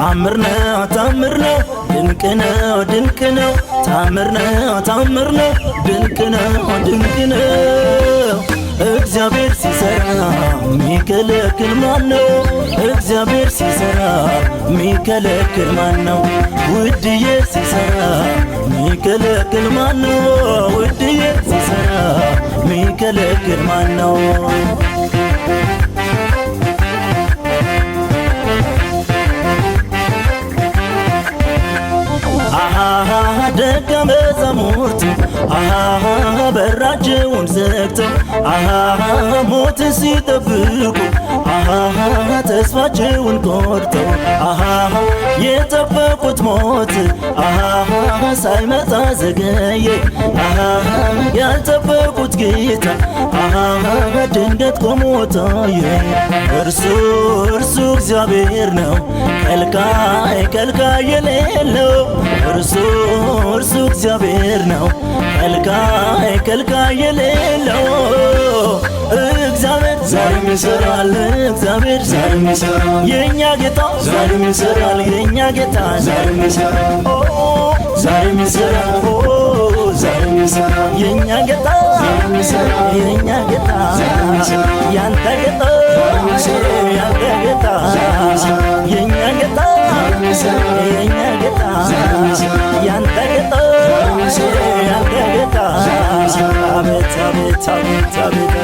ታምር ነው ታምር ነው ድንቅ ነው ድንቅ ነው ታምር ነው ታምር ነው ድንቅ ነው ድንቅ ነው እግዚአብሔር ሲሰራ ሚከለክል ማነው እግዚአብሔር ሲሰራ ሚከለክል ማነው ውድዬ ሲሰራ ሚከለክል ማነው ውድዬ ሲሰራ ሚከለክል ማነው ደቀ መዛሙርቱ በራቸውን ዘግተው ሞት ሲጠብቁ ተስፋቸውን ቆርጠው የጠበቁት ሞት ሳይመጣ ዘገየ ያልጠበቁት ጌታ ድንገት ቆሞ ታየ እርሱ እግዚአብሔር ነው ከልካይ ከልካይ የሌለው እርሱ እግዚአብሔር ነው ከልካይ ከልካይ የሌለው እግዚአብሔር ዛሬም ይሰራል እግዚአብሔር ዛሬም ይሰራል የኛ ጌታ ዛሬም ይሰራል የኛ ጌታ ዛሬም ይሰራል ዛሬም ይሰራል ዛሬም ይሰራል የኛ ጌታ ዛሬም ይሰራል የኛ ጌታ ያንተ ጌታ ያንተ ጌታ የኛ ጌታ የኛ ጌታ ያንተ ጌታ ያንተ ጌታ አቤት አቤት አቤት አቤት